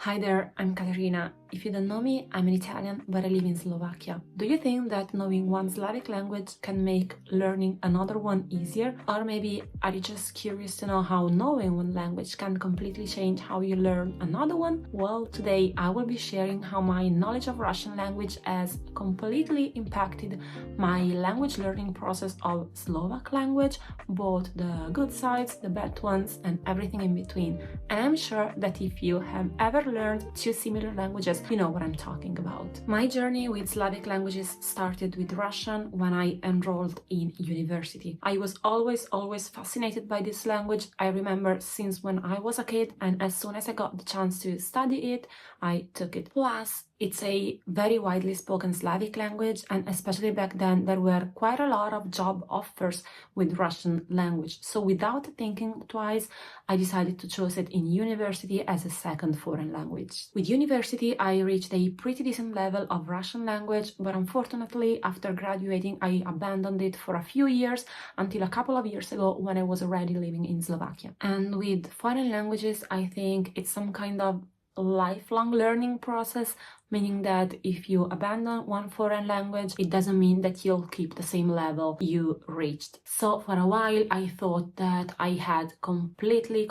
Hi there, I'm Katerina. If you don't know me, I'm an Italian, but I live in Slovakia. Do you think that knowing one Slavic language can make learning another one easier? Or maybe are you just curious to know how knowing one language can completely change how you learn another one? Well, today I will be sharing how my knowledge of Russian language has completely impacted my language learning process of Slovak language, both the good sides, the bad ones, and everything in between. And I'm sure that if you have ever learned two similar languages, you know what I'm talking about. My journey with Slavic languages started with Russian when I enrolled in university. I was always fascinated by this language. I remember since when I was a kid, and as soon as I got the chance to study it, I took it. Plus, it's a very widely spoken Slavic language, and especially back then there were quite a lot of job offers with Russian language. So without thinking twice, I decided to choose it in university as a second foreign language. With university, I reached a pretty decent level of Russian language, but unfortunately, after graduating, I abandoned it for a few years until a couple of years ago when I was already living in Slovakia. And with foreign languages, I think it's some kind of lifelong learning process, meaning that if you abandon one foreign language, it doesn't mean that you'll keep the same level you reached. So for a while, I thought that I had completely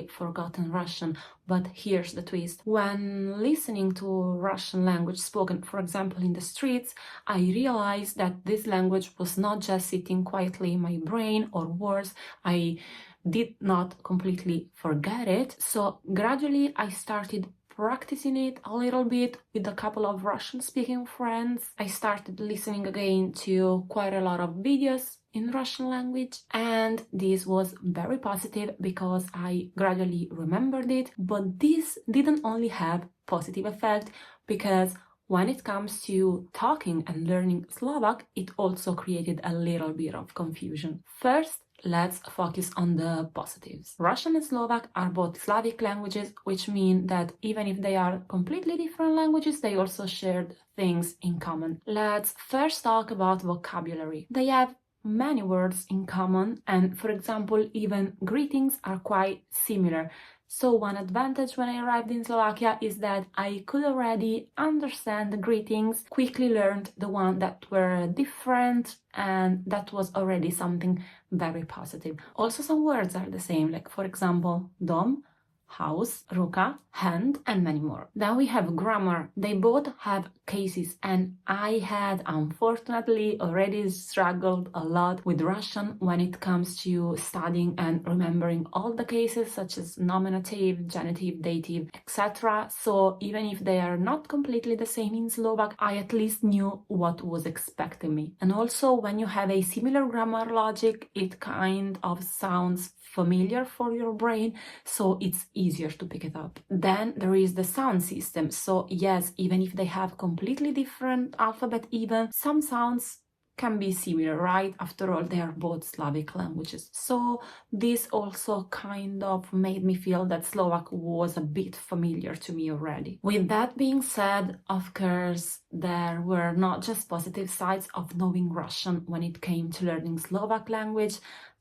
forgotten Russian. But here's the twist. When listening to Russian language spoken, for example, in the streets, I realized that this language was not just sitting quietly in my brain, or worse, I did not completely forget it. So gradually I started practicing it a little bit with a couple of Russian-speaking friends. I started listening again to quite a lot of videos in Russian language, and this was very positive because I gradually remembered it. But this didn't only have positive effect, because when it comes to talking and learning Slovak, it also created a little bit of confusion. First, let's focus on the positives. Russian and Slovak are both Slavic languages, which mean that even if they are completely different languages, they also share things in common. Let's first talk about vocabulary. They have many words in common, and for example, even greetings are quite similar. So one advantage when I arrived in Slovakia is that I could already understand the greetings, quickly learned the ones that were different, and that was already something very positive. Also, some words are the same, like for example, dom, house, ruka, hand, and many more. Then we have grammar. They both have cases, and I had unfortunately already struggled a lot with Russian when it comes to studying and remembering all the cases, such as nominative, genitive, dative, etc. So even if they are not completely the same in Slovak, I at least knew what was expecting me. And also, when you have a similar grammar logic, it kind of sounds familiar for your brain, so it's easier to pick it up. Then there is the sound system. So yes, even if they have completely different alphabet, even some sounds can be similar, right? After all, they are both Slavic languages. So this also kind of made me feel that Slovak was a bit familiar to me already. With that being said, of course, there were not just positive sides of knowing Russian when it came to learning Slovak language.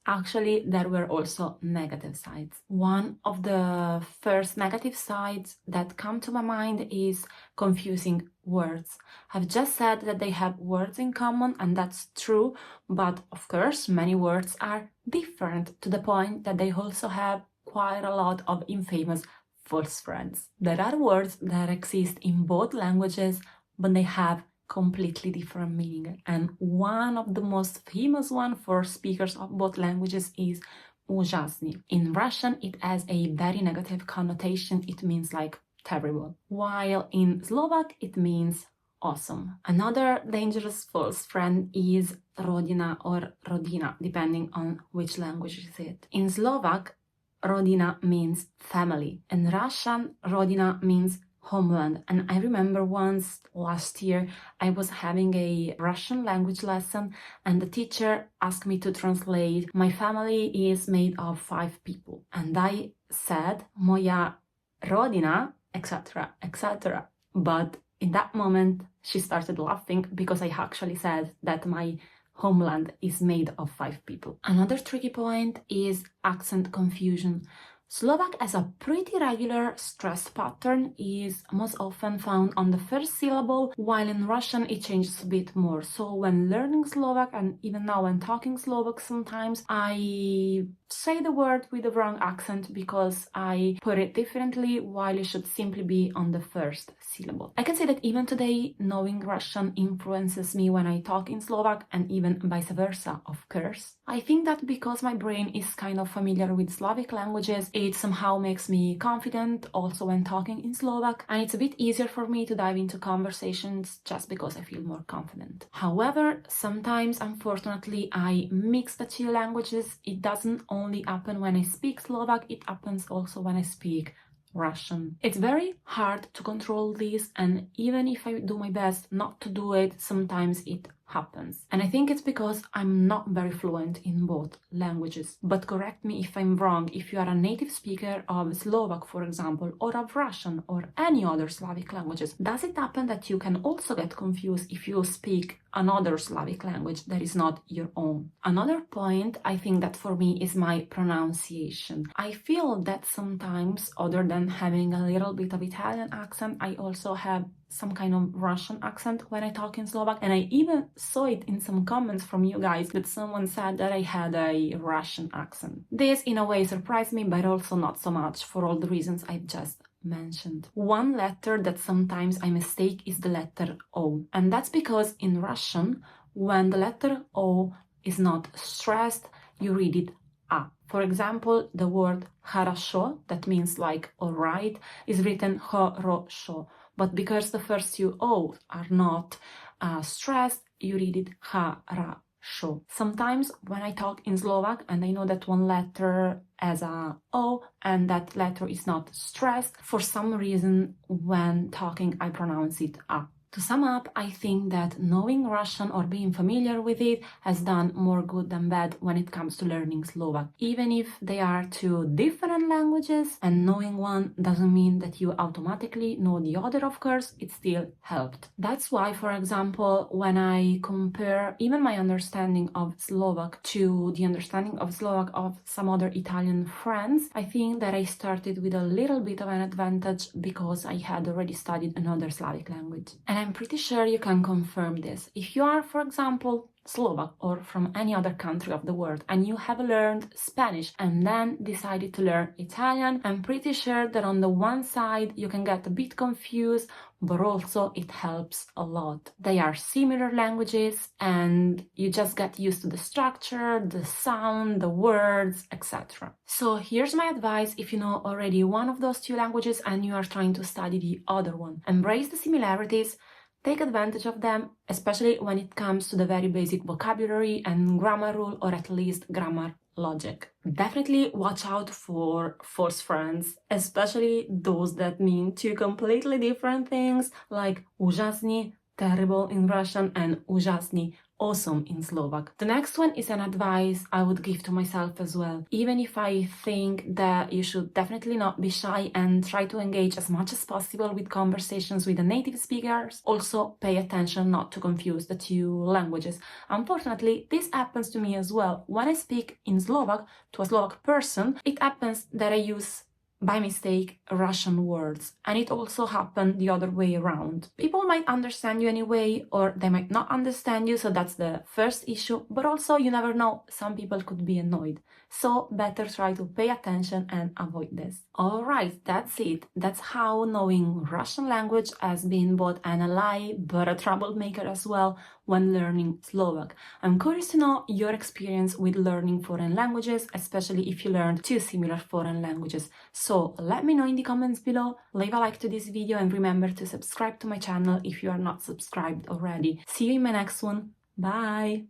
Actually, there were also negative sides. One of the first negative sides that come to my mind is confusing words. I've just said that they have words in common, and that's true, but of course, many words are different to the point that they also have quite a lot of infamous false friends. There are words that exist in both languages, but they have completely different meaning, and one of the most famous one for speakers of both languages is ужасный. In Russian, it has a very negative connotation. It means like terrible, while in Slovak it means awesome. Another dangerous false friend is rodina or rodina, depending on which language is it. In Slovak, rodina means family. In Russian, rodina means homeland. And I remember once last year I was having a Russian language lesson, and the teacher asked me to translate "my family is made of 5 people," and I said "moja rodina," etc., etc. But in that moment she started laughing because I actually said that my homeland is made of 5 people. Another tricky point is accent confusion. Slovak as a pretty regular stressed pattern is most often found on the first syllable, while in Russian it changes a bit more. So when learning Slovak, and even now when talking Slovak, sometimes I say the word with the wrong accent because I put it differently, while it should simply be on the first syllable. I can say that even today, knowing Russian influences me when I talk in Slovak, and even vice versa, of course. I think that because my brain is kind of familiar with Slavic languages, it somehow makes me confident also when talking in Slovak, and it's a bit easier for me to dive into conversations just because I feel more confident. However, sometimes, unfortunately, I mix the two languages. It doesn't only happen when I speak Slovak, it happens also when I speak Russian. It's very hard to control this, and even if I do my best not to do it, sometimes it happens. And I think it's because I'm not very fluent in both languages. But correct me if I'm wrong. If you are a native speaker of Slovak, for example, or of Russian or any other Slavic languages, does it happen that you can also get confused if you speak another Slavic language that is not your own? Another point I think that for me is my pronunciation. I feel that sometimes, other than having a little bit of Italian accent, I also have some kind of Russian accent when I talk in Slovak, and I even saw it in some comments from you guys that someone said that I had a Russian accent. This in a way surprised me, but also not so much for all the reasons I've just mentioned. One letter that sometimes I mistake is the letter O, and that's because in Russian, when the letter O is not stressed, you read it A. For example, the word хорошо, that means like alright, is written хорошо. But because the first two O's are not stressed, you read it хорошо. Sometimes when I talk in Slovak and I know that one letter has a O and that letter is not stressed, for some reason when talking I pronounce it A. To sum up, I think that knowing Russian or being familiar with it has done more good than bad when it comes to learning Slovak. Even if they are two different languages, and knowing one doesn't mean that you automatically know the other, of course, it still helped. That's why, for example, when I compare even my understanding of Slovak to the understanding of Slovak of some other Italian friends, I think that I started with a little bit of an advantage because I had already studied another Slavic language. And I'm pretty sure you can confirm this. If you are, for example, Slovak or from any other country of the world and you have learned Spanish and then decided to learn Italian, I'm pretty sure that on the one side you can get a bit confused, but also it helps a lot. They are similar languages and you just get used to the structure, the sound, the words, etc. So here's my advice if you know already one of those two languages and you are trying to study the other one. Embrace the similarities. Take advantage of them, especially when it comes to the very basic vocabulary and grammar rule, or at least grammar logic. Definitely watch out for false friends, especially those that mean two completely different things, like ужасный, terrible in Russian, and ужасный, awesome in Slovak. The next one is an advice I would give to myself as well. Even if I think that you should definitely not be shy and try to engage as much as possible with conversations with the native speakers, also pay attention not to confuse the two languages. Unfortunately, this happens to me as well. When I speak in Slovak to a Slovak person, it happens that I use by mistake Russian words, and it also happened the other way around. People might understand you anyway, or they might not understand you, so that's the first issue, but also you never know, some people could be annoyed. So better try to pay attention and avoid this. Alright, that's it. That's how knowing Russian language has been both an ally but a troublemaker as well when learning Slovak. I'm curious to know your experience with learning foreign languages, especially if you learned two similar foreign languages. So let me know in the comments below, leave a like to this video and remember to subscribe to my channel if you are not subscribed already. See you in my next one. Bye!